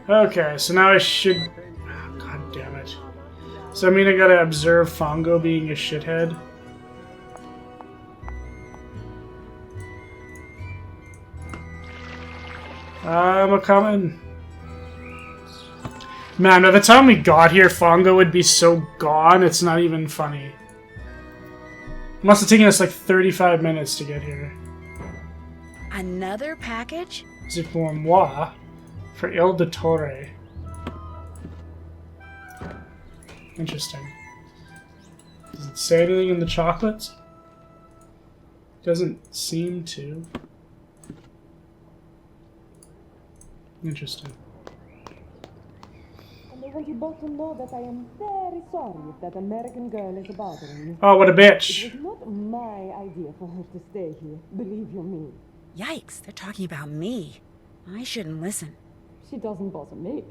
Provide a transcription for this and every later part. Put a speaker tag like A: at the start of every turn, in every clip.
A: Okay, so now I should... Oh, God damn it. So I mean I gotta observe Fango being a shithead? I'm a-coming. Man, by the time we got here, Fango would be so gone, it's not even funny. It must have taken us like 35 minutes to get here.
B: Another package?
A: C'est pour moi, for Il Dottore. Interesting. Does it say anything in the chocolates? Doesn't seem to. Interesting.
C: And I want you both to know that I am very sorry if that American girl is bothering you.
A: Oh, what a bitch.
C: It was not my idea for her to stay here, believe you me.
B: Yikes, they're talking about me. I shouldn't listen.
C: She doesn't bother me.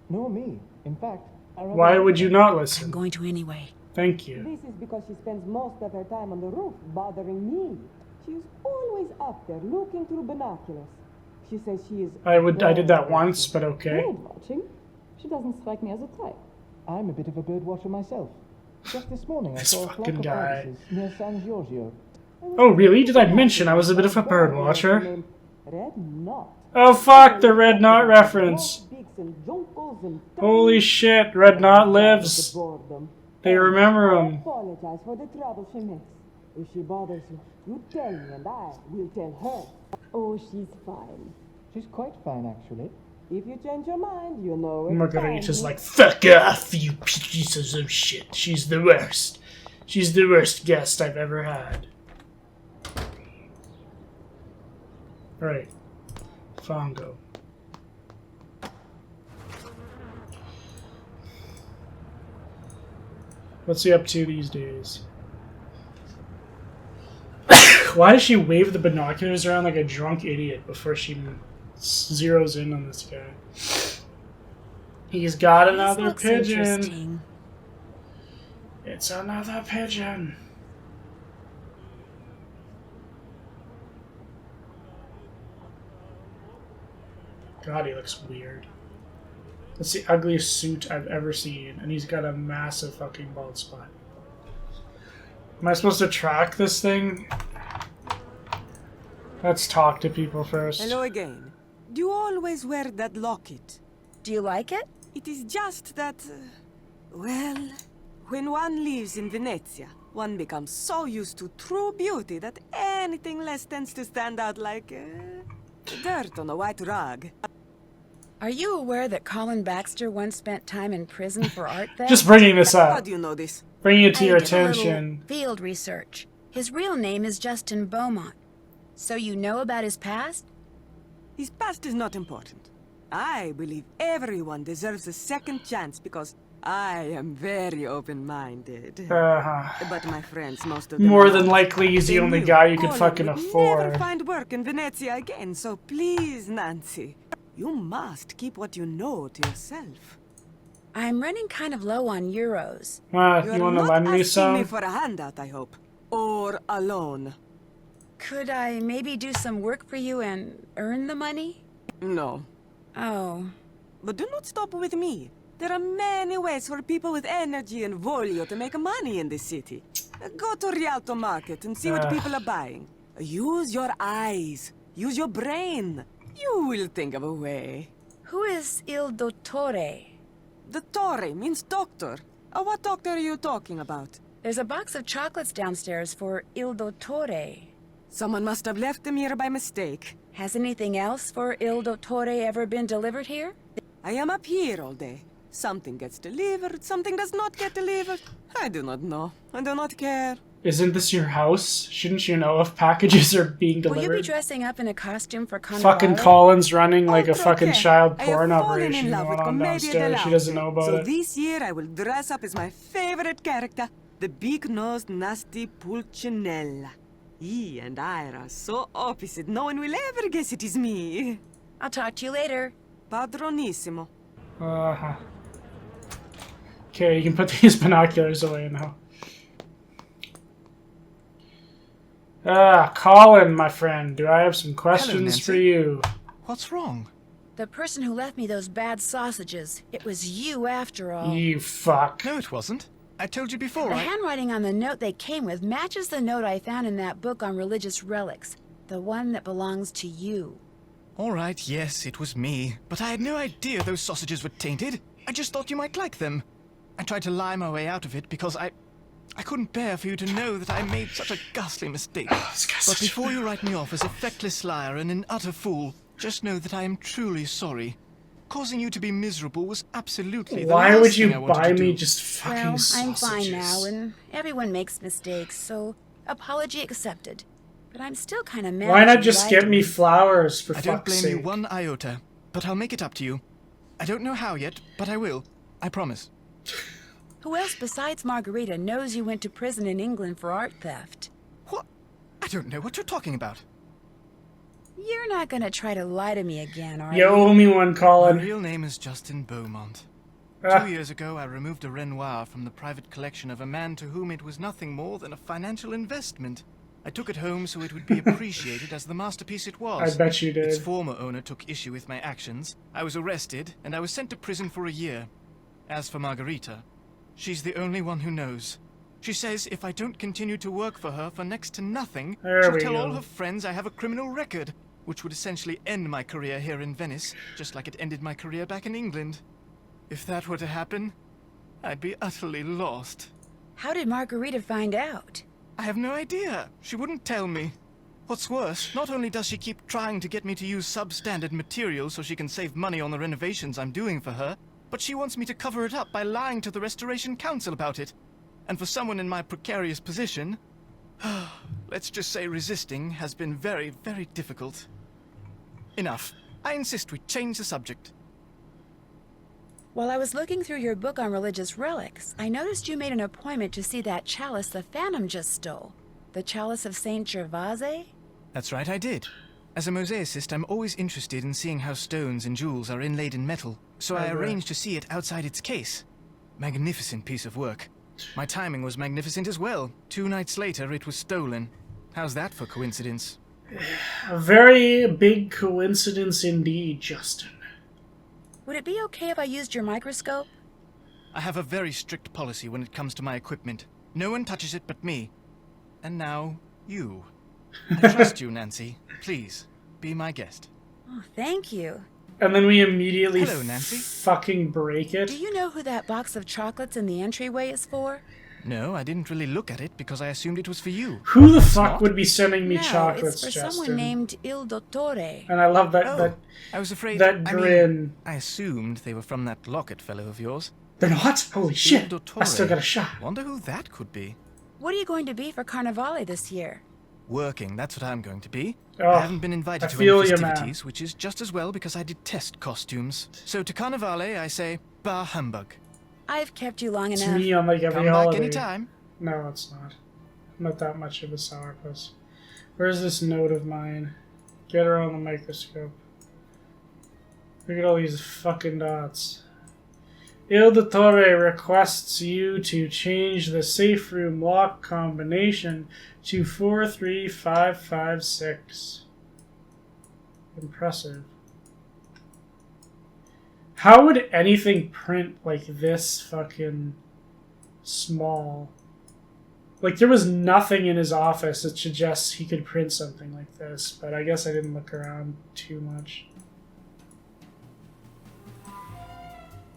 D: Nor me. In fact,
A: Why would you not
B: I'm
A: listen?
B: going to anyway.
A: Thank you.
C: This is because she spends most of her time on the roof bothering me. She's always up there looking through binoculars. She says she is...
A: I did that once, but okay.
C: Bird watching? She doesn't strike me as a type.
D: I'm a bit of a bird watcher myself. Just this morning I
A: This
D: saw a flock
A: fucking
D: of
A: guy.
D: ibises near San Giorgio.
A: Oh, really? Did I mention I was a bit of a bird watcher?
C: Red knot.
A: Oh, fuck, the Red Knot reference. Holy shit, Red Knot lives. They remember him.
C: Apologize for the trouble she makes. If she bothers you, you tell me and I will tell her. Oh, she's fine.
D: She's quite fine, actually.
C: If you change your mind, you know it.
A: Margherita's like, fuck off, you pieces of shit. She's the worst. She's the worst guest I've ever had. Right. Fango. What's he up to these days? Why does she wave the binoculars around like a drunk idiot before she zeroes in on this guy? He's got another
B: This looks
A: pigeon.
B: interesting.
A: It's another pigeon. God, he looks weird. That's the ugliest suit I've ever seen, and he's got a massive fucking bald spot. Am I supposed to track this thing? Let's talk to people first.
E: Hello again. Do you always wear that locket?
B: Do you like it?
E: It is just that, well, when one lives in Venezia, one becomes so used to true beauty that anything less tends to stand out like dirt on a white rug.
B: Are you aware that Colin Baxter once spent time in prison for art theft?
A: Just bringing this
E: How
A: up.
E: do you know this?
A: Bringing it to
B: I
A: your
B: did a little
A: attention.
B: field research. His real name is Justin Beaumont. So you know about his past?
E: His past is not important. I believe everyone deserves a second chance because I am very open-minded. But my friends, most of them
A: More
E: are
A: than
E: not.
A: likely he's the
E: They
A: only
E: knew
A: guy you could
E: Colin
A: fucking
E: would
A: afford.
E: never find work in Venezia again, so please, Nancy, you must keep what you know to yourself.
B: I'm running kind of low on euros.
A: You
E: You're
A: want to
E: not
A: lend me
E: asking
A: some?
E: me for a handout, I hope, or a loan.
B: Could I maybe do some work for you and earn the money?
E: No,
B: Oh.
E: but do not stop with me. There are many ways for people with energy and volio to make money in this city. Go to Rialto Market and see what people are buying. Use your eyes. Use your brain. You will think of a way.
B: Who is Il Dottore?
E: The Torre means doctor. What doctor are you talking about?
B: There's a box of chocolates downstairs for Il Dottore.
E: Someone must have left them here by mistake.
B: Has anything else for Il Dottore ever been delivered here?
E: I am up here all day. Something gets delivered, something does not get delivered. I do not know. I do not care.
A: Isn't this your house? Shouldn't you know if packages are being
B: Will you be
A: delivered?
B: dressing up in a costume for Carnival?
A: Fucking Colin's running like a
E: Okay,
A: fucking
E: okay.
A: child
E: I have
A: porn
E: fallen
A: operation
E: in love
A: going
E: with
A: on
E: Commedia
A: downstairs. She doesn't know about
E: so
A: it.
E: this year I will dress up as my favorite character, the big-nosed, nasty Pulcinella. He and I are so opposite, no one will ever guess it is me.
B: I'll talk to you later.
E: Padronissimo.
A: Uh-huh. Okay, you can put these binoculars away now. Colin, my friend, do I have some questions
F: Nancy.
A: for you?
F: What's wrong?
B: The person who left me those bad sausages. It was you after all.
A: You fuck.
F: No, it wasn't. I told you before,
B: The handwriting on the note they came with matches the note I found in that book on religious relics. The one that belongs to you.
F: All right, yes, it was me. But I had no idea those sausages were tainted. I just thought you might like them. I tried to lie my way out of it because I couldn't bear for you to know that I made such a ghastly mistake. But before you write me off as a feckless liar and an utter fool, just know that I am truly sorry. Causing you to be miserable was absolutely the
A: Why
F: last
A: would
F: thing I
A: you
F: wanted
A: buy
F: to
A: me
F: do.
A: just fucking
B: Well, I'm
A: sausages?
B: fine now, and everyone makes mistakes, so apology accepted. But I'm still kind of mad.
A: Why
B: that
A: not
B: you
A: just
B: lied
A: get
B: to
A: me flowers, for
F: I don't
A: fuck's
F: blame you
A: sake?
F: one iota, but I'll make it up to you. I don't know how yet, but I will. I promise.
B: Who else besides Margherita knows you went to prison in England for art theft?
F: What? I don't know what you're talking about.
B: You're not gonna try to lie to me again, are
A: You owe me one,
F: My
A: Colin.
F: real name is Justin Beaumont.
A: Ah.
F: 2 years ago, I removed a Renoir from the private collection of a man to whom it was nothing more than a financial investment. I took it home so it would be appreciated as the masterpiece it was.
A: I bet you
F: Its
A: did.
F: former owner took issue with my actions. I was arrested, and I was sent to prison for a year. As for Margherita, she's the only one who knows. She says if I don't continue to work for her for next to nothing,
A: There
F: she'll
A: we
F: tell all
A: go.
F: her friends I have a criminal record, which would essentially end my career here in Venice, just like it ended my career back in England. If that were to happen, I'd be utterly lost.
B: How did Margherita find out?
F: I have no idea. She wouldn't tell me. What's worse, not only does she keep trying to get me to use substandard materials so she can save money on the renovations I'm doing for her, but she wants me to cover it up by lying to the Restoration Council about it. And for someone in my precarious position, let's just say resisting has been very, very difficult. Enough. I insist we change the subject.
B: While I was looking through your book on religious relics, I noticed you made an appointment to see that chalice the Phantom just stole. The chalice of Saint Gervase?
F: That's right, I did. As a mosaicist, I'm always interested in seeing how stones and jewels are inlaid in metal, so I
A: Oh, right.
F: arranged to see it outside its case. Magnificent piece of work. My timing was magnificent as well. 2 nights later, it was stolen. How's that for coincidence?
A: A very big coincidence indeed, Justin.
B: Would it be okay if I used your microscope?
F: I have a very strict policy when it comes to my equipment. No one touches it but me. And now, you. I trust you, Nancy. Please, be my guest.
B: Oh, thank you.
A: And then we immediately
F: Hello, Nancy.
A: fucking break it.
B: Do you know who that box of chocolates in the entryway is for?
F: No, I didn't really look at it because I assumed it was for you.
A: Who the fuck
F: not?
A: would be sending me
B: No,
A: chocolates,
B: it's for
A: Justin?
B: someone named Il Dottore.
A: And I love that
F: Oh, I was afraid.
A: that grin.
F: mean, I assumed they were from that Locket fellow of yours.
A: They're not? Holy shit!
F: Il
A: I still
F: Dottore.
A: got a shot.
F: Wonder who that could be.
B: What are you going to be for Carnivale this year?
F: Working, that's what I'm going to be.
A: Oh,
F: I haven't been invited
A: I
F: to
A: feel
F: any
A: you, man.
F: festivities, which is just as well because I detest costumes. So to Carnivale, I say, bah humbug.
B: I've kept you long
A: It's
B: enough.
A: me on like every
F: Come back
A: holiday.
F: anytime.
A: No, it's not. I'm not that much of a sourpuss. Where's this note of mine? Get her on the microscope. Look at all these fucking dots. Il Dottore requests you to change the safe room lock combination to 43556. Impressive. How would anything print like this fucking small? Like, there was nothing in his office that suggests he could print something like this, but I guess I didn't look around too much.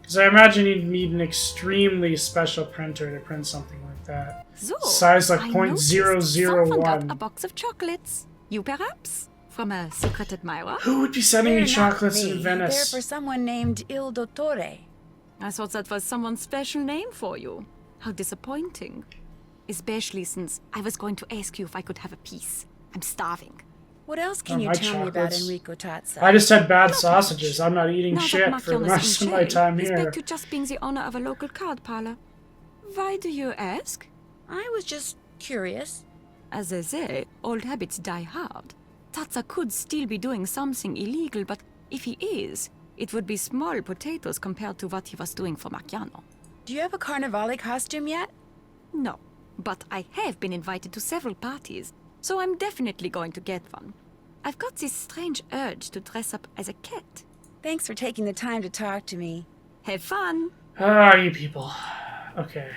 A: Because I imagine you'd need an extremely special printer to print something like that.
G: So,
A: Size like
G: I noticed someone got a
A: 0.001.
G: box of chocolates. You perhaps? From a secret admirer?
A: Who would be sending me
B: They're not
A: chocolates
B: me.
A: in
B: They're
A: Venice?
B: for someone named Il Dottore.
G: I thought that was someone's special name for you. How disappointing. Especially since I was going to ask you if I could have a piece. I'm starving.
B: What else can
A: Oh,
B: you
A: my
B: tell me about
A: chocolates.
B: Enrico Tazza?
A: I just had bad
G: Not
A: sausages.
G: much.
A: I'm not eating
G: Now
A: shit
G: that
A: for the
G: Marcion
A: rest
G: is
A: of
G: in
A: my
G: jail,
A: time
G: he's
A: here.
G: back to just being the owner of a local card parlor. Why do you ask?
B: I was just curious.
G: As they say, old habits die hard. Tazza could still be doing something illegal, but if he is, it would be small potatoes compared to what he was doing for Marciano.
B: Do you have a Carnivale costume yet?
G: No, but I have been invited to several parties, so I'm definitely going to get one. I've got this strange urge to dress up as a cat.
B: Thanks for taking the time to talk to me.
G: Have fun.
A: Ah, you people. Okay.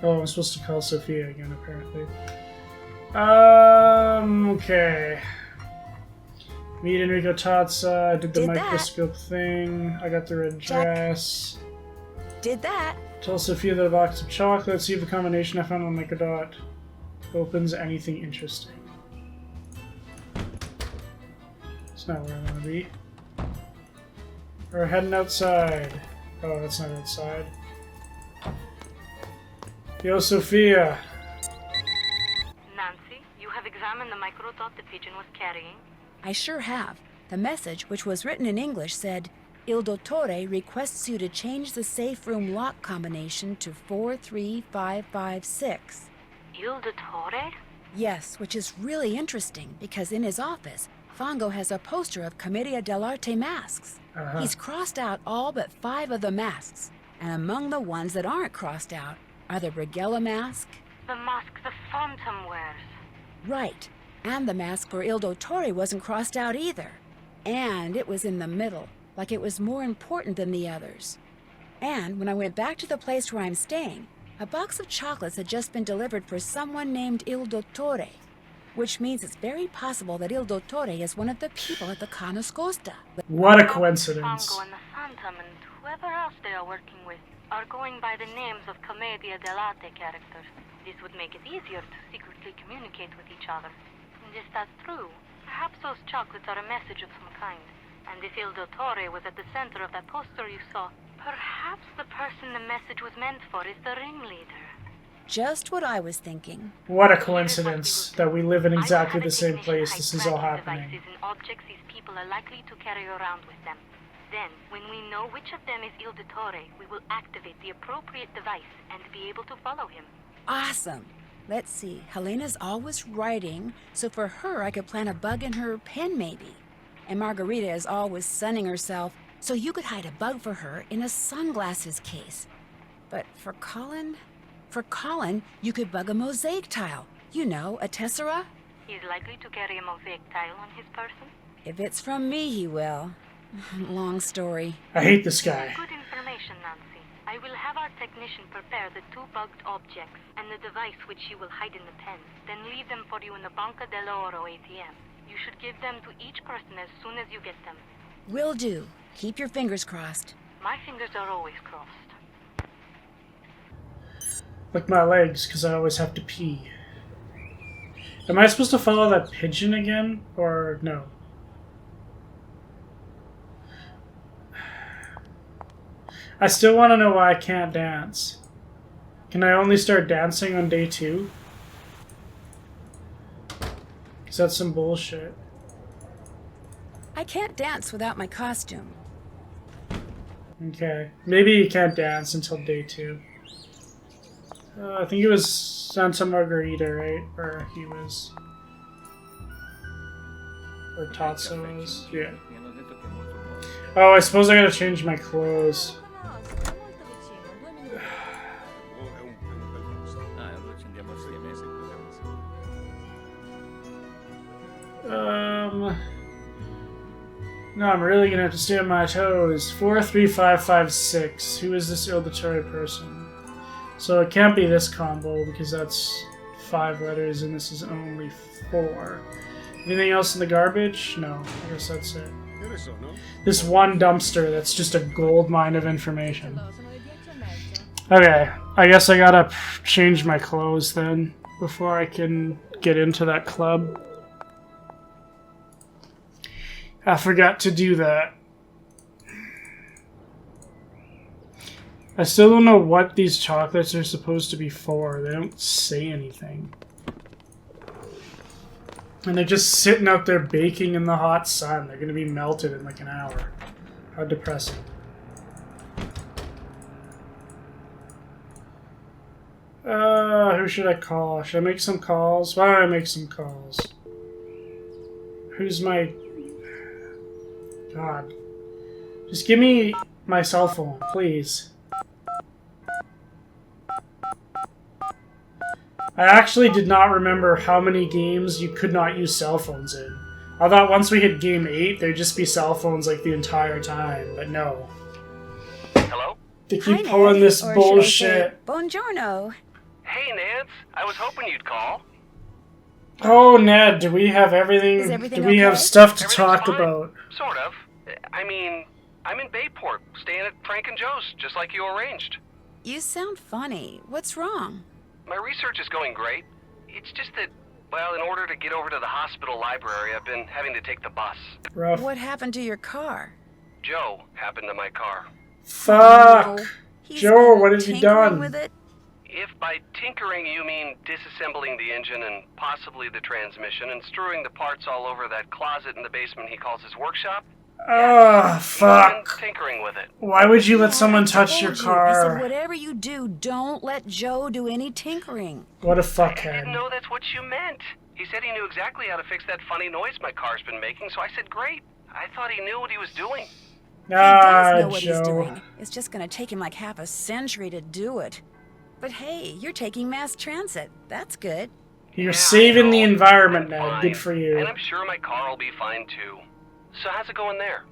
A: Oh, I'm supposed to call Sophia again, apparently. Okay. Meet Enrico Tazza. I did the microscope thing. I got the red dress.
B: Did that.
A: Tell Sophia that a box of chocolate. See if the combination I found on Microdot opens anything interesting. It's not where I want to be. We're heading outside. Oh, that's not outside. Yo, Sophia.
H: Nancy, you have examined the microdot the pigeon was carrying?
B: I sure have. The message, which was written in English, said, Il Dottore requests you to change the safe room lock combination to 43556.
H: Il Dottore?
B: Yes, which is really interesting, because in his office, Fango has a poster of Commedia dell'arte masks. He's crossed out all but 5 of the masks, and among the ones that aren't crossed out are the Brigella mask.
H: The mask the Phantom wears.
B: Right, and the mask for Il Dottore wasn't crossed out either. And it was in the middle, like it was more important than the others. And when I went back to the place where I'm staying, a box of chocolates had just been delivered for someone named Il Dottore, which means it's very possible that Il Dottore is one of the people at the Ca' Nascosta.
A: What a coincidence.
H: Fango and the Phantom and whoever else they are working with are going by the names of Commedia dell'arte characters. This would make it easier to secretly communicate with each other. And if that's true, perhaps those chocolates are a message of some kind. And if Il Dottore was at the center of that poster you saw, perhaps the person the message was meant for is the ringleader.
B: Just what I was thinking.
A: What a coincidence that we live in exactly the same place. This is all happening.
H: Devices and objects these people are likely to carry around with them. Then, when we know which of them is Il Dottore, we will activate the appropriate device and be able to follow him.
B: Awesome. Let's see. Helena's always writing, so for her I could plant a bug in her pen maybe. And Margherita is always sunning herself, so you could hide a bug for her in a sunglasses case. But for Colin? For Colin, you could bug a mosaic tile. You know, a tessera?
H: He's likely to carry a mosaic tile on his person.
B: If it's from me, he will. Long story.
A: I hate this guy.
H: Good information, Nancy. I will have our technician prepare the 2 bugged objects and the device which she will hide in the pen, then leave them for you in the Banca dell'Oro ATM. You should give them to each person as soon as you get them.
B: Will do. Keep your fingers crossed.
H: My fingers are always crossed.
A: Like my legs, because I always have to pee. Am I supposed to follow that pigeon again? Or no? I still want to know why I can't dance. Can I only start dancing on day 2? Because that's some bullshit.
B: I can't dance without my costume.
A: Okay. Maybe you can't dance until day 2. I think it was Santa Margherita, right? Or he was. Or Tazza was. Yeah. Oh, I suppose I gotta change my clothes. No, I'm really gonna have to stay on my toes. 43556. Who is this Il Dottore person? So it can't be this combo because that's 5 letters and this is only 4. Anything else in the garbage? No, I guess that's it. This one dumpster that's just a gold mine of information. Okay, I guess I gotta change my clothes then before I can get into that club. I forgot to do that. I still don't know what these chocolates are supposed to be for. They don't say anything. And they're just sitting out there baking in the hot sun. They're gonna be melted in like an hour. How depressing. Who should I call? Should I make some calls? Why don't I make some calls? Who's my... God. Just give me my cell phone, please. I actually did not remember how many games you could not use cell phones in. I thought once we hit game 8, there'd just be cell phones like the entire time, but no.
I: Hello?
A: They keep
B: Hi,
A: pulling
B: Ned,
A: this
B: or should I
A: bullshit.
B: say, Buongiorno.
I: Hey, Nance. I was hoping you'd call.
A: Oh, Ned, do we have everything?
B: Is everything
A: Do we have
B: okay?
A: stuff to
I: Everything's
A: talk
I: fine.
A: about?
I: Sort of. I mean, I'm in Bayport, staying at Frank and Joe's, just like you arranged.
B: You sound funny. What's wrong?
I: My research is going great. It's just that, well, in order to get over to the hospital library, I've been having to take the bus.
A: Rough.
B: What happened to your car?
I: Joe happened to my car.
A: Fuck!
B: Oh, he's
A: Joe,
B: been
A: what have you
B: tinkering
A: done?
B: with it?
I: If by tinkering you mean disassembling the engine and possibly the transmission and strewing the parts all over that closet in the basement he calls his workshop,
A: Ah,
I: he's
A: fuck.
I: been tinkering with it.
A: Why would you let
B: Yeah,
A: someone
B: I
A: touch your
B: told you. I
A: car?
B: said, whatever you do, don't let Joe do any tinkering.
A: What a
I: I
A: fuckhead.
I: didn't know that's what you meant. He said he knew exactly how to fix that funny noise my car's been making, so I said great. I thought he knew what he was doing.
B: He does know what he's
A: Joe.
B: doing. It's just going to take him like half a century to do it. But hey, you're taking mass transit. That's good.
A: You're
I: Yeah,
A: saving
I: I
A: the
I: know.
A: environment,
I: I'm
A: Ned.
I: fine.
A: Good for you.
I: And I'm sure my car will be fine too. So how's it going there?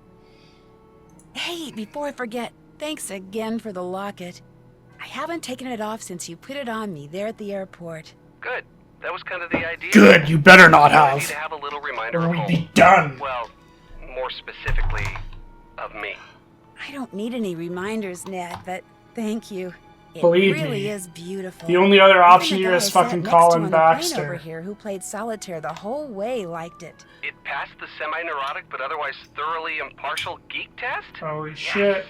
B: Hey, before I forget, thanks again for the locket. I haven't taken it off since you put it on me there at the airport.
I: Good. That was kind of the idea.
A: Good, you better not
I: I wanted you
A: have.
I: to have a little reminder
A: Or
I: of
A: we'd
I: home.
A: be done.
I: Well, more specifically, of me.
B: I don't need any reminders, Ned, but thank you. It
A: Believe
B: really
A: me,
B: is beautiful.
A: The only other
B: Even
A: option
B: the
A: here
B: guy
A: is
B: I sat
A: fucking
B: next to
A: Colin
B: on the plane over
A: Baxter.
B: here who played solitaire the whole way liked it.
I: It passed the semi-neurotic but otherwise thoroughly impartial geek test?
A: Holy
I: Yes.
A: shit.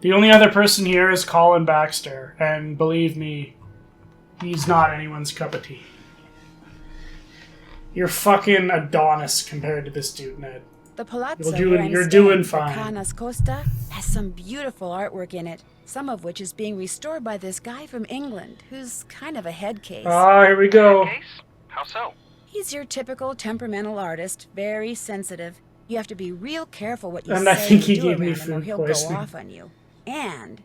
A: The only other person here is Colin Baxter, and believe me, he's not anyone's cup of tea. You're fucking Adonis compared to this dude, Ned.
B: The palazzo
A: You're
B: where I'm
A: doing
B: staying, the
A: fine.
B: Canas Costa, has some beautiful artwork in it, some of which is being restored by this guy from England, who's kind of a head case.
A: Ah, here we go.
I: Case? How so?
B: He's your typical temperamental artist, very sensitive. You have to be real careful what you
A: And
B: say
A: I think he
B: and do
A: gave me
B: around him, or
A: food
B: he'll
A: poisoning.
B: go off on you. And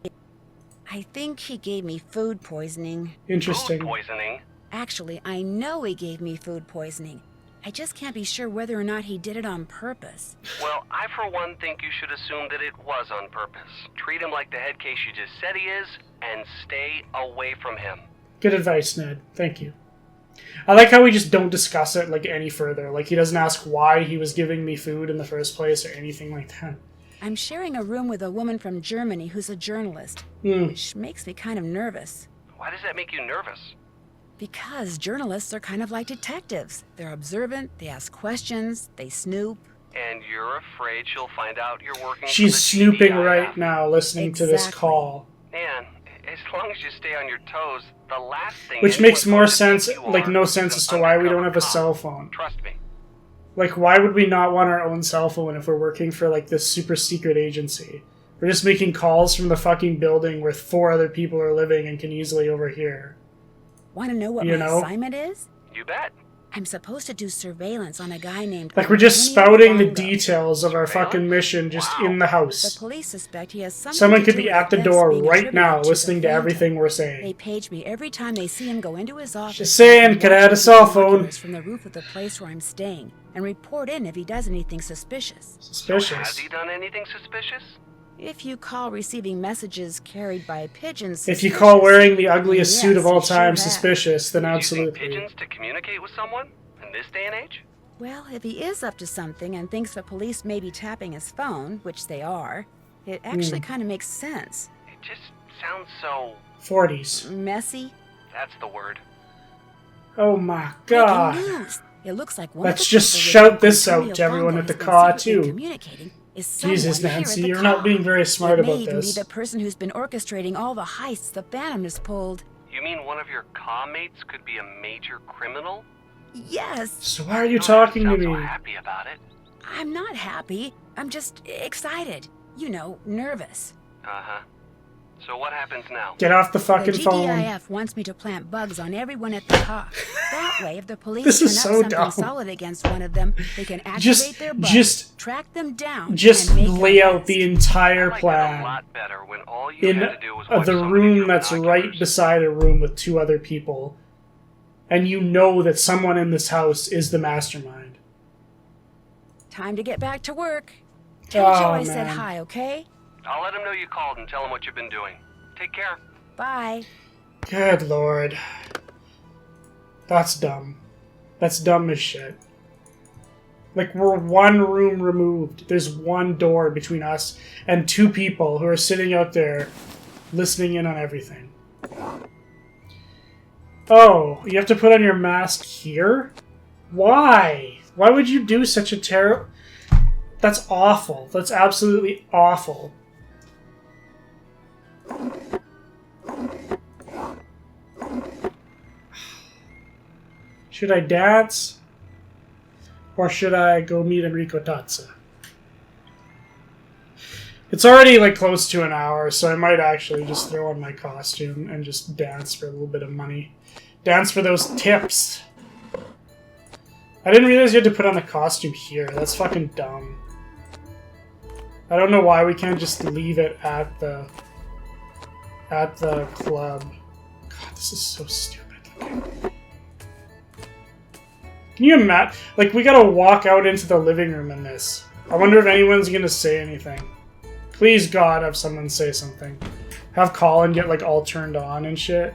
B: I think he gave me food poisoning.
A: Interesting.
I: Food poisoning?
B: Actually, I know he gave me food poisoning. I just can't be sure whether or not he did it on purpose.
I: Well, I for one think you should assume that it was on purpose. Treat him like the head case you just said he is, and stay away from him.
A: Good advice, Ned. Thank you. I like how we just don't discuss it like any further. Like he doesn't ask why he was giving me food in the first place or anything like that.
B: I'm sharing a room with a woman from Germany who's a journalist,
A: Hmm.
B: which makes me kind of nervous.
I: Why does that make you nervous?
B: Because journalists are kind of like detectives. They're observant, they ask questions, they snoop.
I: And you're afraid she'll find out you're working
A: She's
I: for the
A: snooping
I: GDIF.
A: right now, listening to this
B: Exactly.
A: call.
I: Man, as long as you stay on your toes, the last thing
A: Which
I: anyone's
A: makes more
I: going to think
A: sense,
I: you
A: like
I: are
A: no
I: is
A: sense
I: an
A: as to why we don't
I: undercover
A: have a
I: cop.
A: cell phone.
I: Trust me.
A: Like, why would we not want our own cell phone if we're working for, like, this super secret agency? We're just making calls from the fucking building where 4 other people are living and can easily overhear.
B: Want to know what
A: You
B: my
A: know?
B: assignment is?
I: You bet.
B: I'm supposed to do surveillance on a guy named
A: Like, we're just
B: Antonio
A: spouting the
B: Fango.
A: details of our fucking mission just in the
B: The
A: house.
B: police suspect he has something
A: Someone
B: to
A: could
B: do
A: be
B: with
A: at the
B: events
A: door
B: being
A: right
B: attributed
A: now
B: the
A: listening to
B: Phantom.
A: everything we're
B: They
A: saying.
B: page me every time they see him go into his office.
A: Just saying,
B: and
A: could I
B: watch
A: have a
B: him
A: cell
B: through
A: phone?
B: binoculars from the roof of the place where I'm staying, and report in if he does anything suspicious.
I: Has
A: Suspicious.
I: he done anything suspicious?
B: If you call receiving messages carried by pigeons
A: If you
B: suspicious,
A: call wearing the ugliest
B: yes,
A: suit of all
B: he sure
A: time
B: has.
A: suspicious, then
I: Using
A: absolutely.
I: pigeons to communicate with someone in this day and age?
B: Well, if he is up to something and thinks the police may be tapping his phone, which they are, it actually kind of makes sense.
I: It just sounds so...
A: 40s.
B: Messy.
I: That's the word.
A: Oh my
B: Breaking
A: god.
B: news. It looks like one
A: Let's
B: of the
A: just
B: people with
A: shout
B: whom
A: this out
B: Antonio
A: to everyone
B: Fango
A: at the
B: has been
A: car,
B: secretly
A: too.
B: Communicating is someone
A: Jesus,
B: here at
A: Nancy,
B: the
A: you're not
B: car.
A: being very smart
B: It may
A: about
B: even
A: this.
B: be the person who's been orchestrating all the heists the Phantom has pulled.
I: You mean one of your mates could be a major criminal?
B: Yes.
A: So why are you
I: Don't
A: talking to
I: sound
A: me?
I: so happy about it.
B: I'm not happy. I'm just excited. You know, nervous.
I: Uh-huh. So what happens now?
A: Get off the fucking
B: the
A: phone.
B: GDIF wants me to plant bugs on everyone at the top. That way, if the police
A: This
B: turn
A: is
B: up
A: so
B: something
A: dumb.
B: solid against one of them, they can activate
A: Just-
B: their bugs,
A: just-
B: track them down,
A: Just
B: and make
A: lay
B: an
A: out
B: arrest.
A: the entire
I: I liked it a
A: plan
I: lot better when all you
A: in
I: had to do was watch
A: the
I: somebody
A: room
I: through
A: that's right
I: binoculars.
A: beside a room with 2 other people, and you know that someone in this house is the mastermind.
B: Time to get back to work. Tell
A: Oh,
B: Joe I said
A: man.
B: hi, okay?
I: I'll let him know you called and tell him what you've been doing. Take care.
B: Bye.
A: Good lord. That's dumb. That's dumb as shit. Like, we're 1 room removed. There's 1 door between us and 2 people who are sitting out there listening in on everything. Oh, you have to put on your mask here? Why? Why would you do such a terrible... That's awful. That's absolutely awful. Should I dance? Or should I go meet Enrico Tazza? It's already like close to an hour, so I might actually just throw on my costume and just dance for a little bit of money. Dance for those tips. I didn't realize you had to put on a costume here. That's fucking dumb. I don't know why we can't just leave it at the club. God, this is so stupid. Can you imagine? Like, we gotta walk out into the living room in this. I wonder if anyone's gonna say anything. Please, God, have someone say something. Have Colin get, like, all turned on and shit.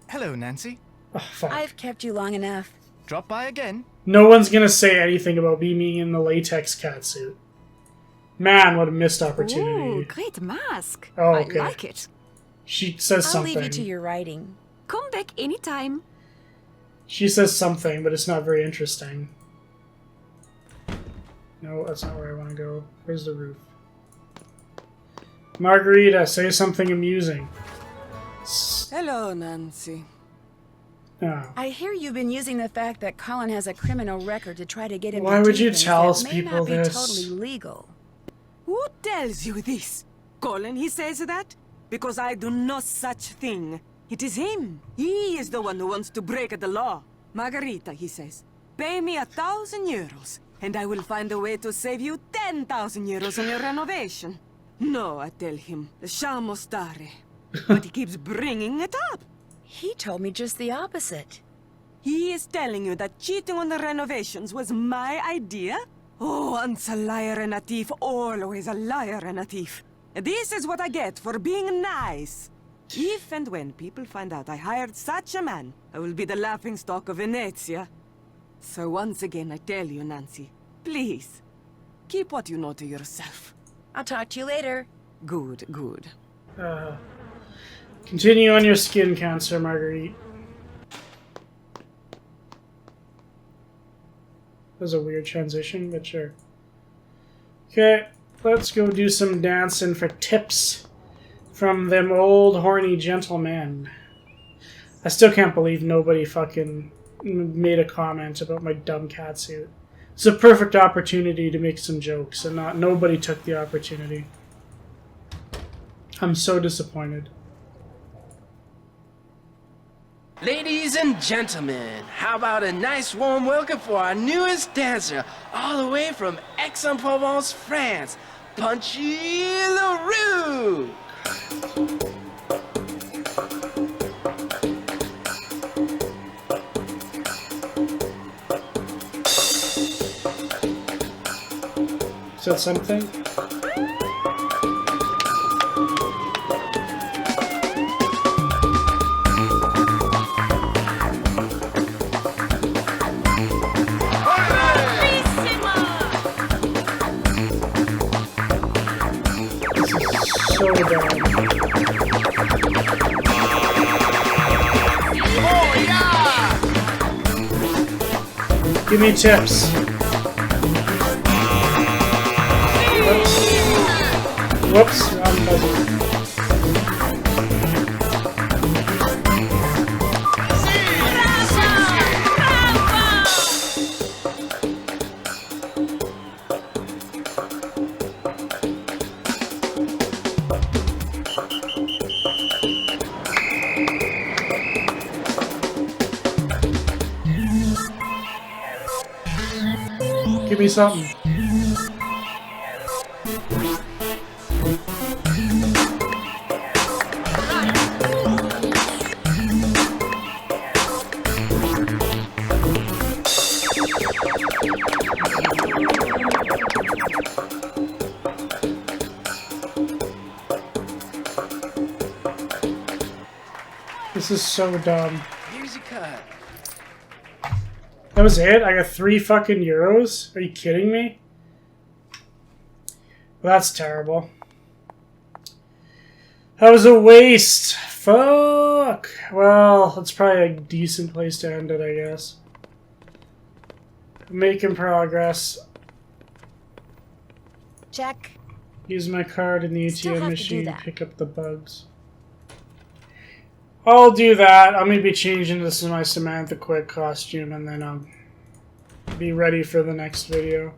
F: Hello, Nancy.
A: Oh, fuck.
B: I've kept you long enough.
F: Drop by again.
A: No one's gonna say anything about me being in the latex catsuit. Man, what a missed opportunity.
G: Ooh, great mask.
A: Oh, okay.
G: I like it.
A: She says
B: I'll
A: something.
B: leave you to your writing.
G: Come back anytime.
A: She says something, but it's not very interesting. No, that's not where I want to go. Where's the roof? Margherita, say something amusing.
E: Hello, Nancy.
A: Oh.
B: I hear you've been using the fact that Colin has a criminal record to try to get him
A: Why
B: to
A: would
B: do
A: you
B: things
A: tell
B: that may
A: people
B: not be
A: this?
B: totally legal.
E: Who tells you this? Colin, he says that? Because I do no such thing. It is him. He is the one who wants to break the law. Margherita, he says, pay me 1,000 euros, and I will find a way to save you 10,000 euros on your renovation. No, I tell him, lasciamo stare. But he keeps bringing it up.
B: He told me just the opposite.
E: He is telling you that cheating on the renovations was my idea? Oh, once a liar and a thief, always a liar and a thief. This is what I get for being nice. If and when people find out I hired such a man, I will be the laughingstock of Venezia. So once again, I tell you, Nancy, please, keep what you know to yourself.
B: I'll talk to you later.
E: Good, good.
A: Continue on your skin cancer, Marguerite. That was a weird transition, but sure. Okay, let's go do some dancing for tips from them old horny gentlemen. I still can't believe nobody fucking made a comment about my dumb catsuit. It's a perfect opportunity to make some jokes, and nobody took the opportunity. I'm so disappointed.
J: Ladies and gentlemen, how about a nice warm welcome for our newest dancer, all the way from Aix-en-Provence, France, Punchy LaRue!
A: Is that something? So bad.
J: Oh, yeah!
A: Give me tips. Whoops, wrong button. Give me something. This is so dumb.
J: Here's your cut.
A: That was it? I got 3 fucking euros? Are you kidding me? Well, that's terrible. That was a waste. Fuck. Well, that's probably a decent place to end it, I guess. Making progress.
B: Check.
A: Use my card in the
B: Still
A: ATM
B: have to do
A: machine to
B: that.
A: pick up the bugs. I'll do that. I'm going to be changing this to my Samantha Quick costume, and then I'll be ready for the next video.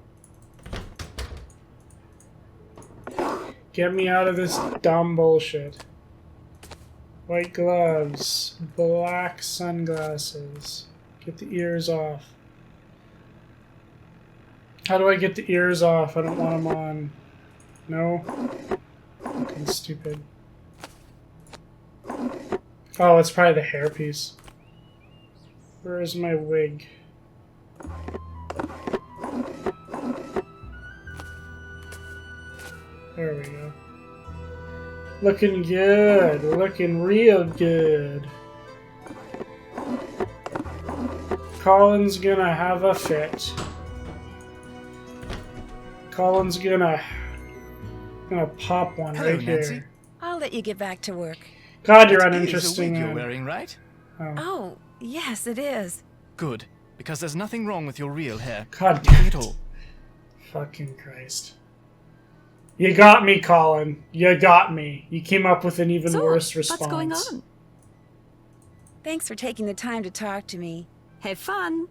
A: Get me out of this dumb bullshit. White gloves. Black sunglasses. Get the ears off. How do I get the ears off? I don't want them on. No? Fucking stupid. Oh, it's probably the hairpiece. Where is my wig? There we go. Looking good. Looking real good. Colin's gonna have a fit. Colin's gonna pop one
F: Hello,
A: right here.
F: Nancy.
B: I'll let you get back to work.
A: God, you're
F: That is a
A: uninteresting.
F: wig you're
A: man.
F: wearing, right?
A: Oh.
B: Oh, yes, it is.
F: Good, because there's nothing wrong with your real hair.
A: God
F: Nothing
A: damn
F: at
A: it.
F: all.
A: Fucking Christ. You got me, Colin. You got me. You came up with an even
G: So,
A: worse response.
G: what's going on?
B: Thanks for taking the time to talk to me.
G: Have fun.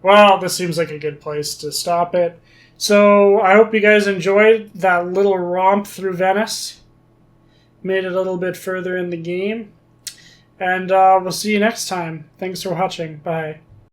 A: Well, this seems like a good place to stop it. So, I hope you guys enjoyed that little romp through Venice. Made it a little bit further in the game. And we'll see you next time. Thanks for watching. Bye.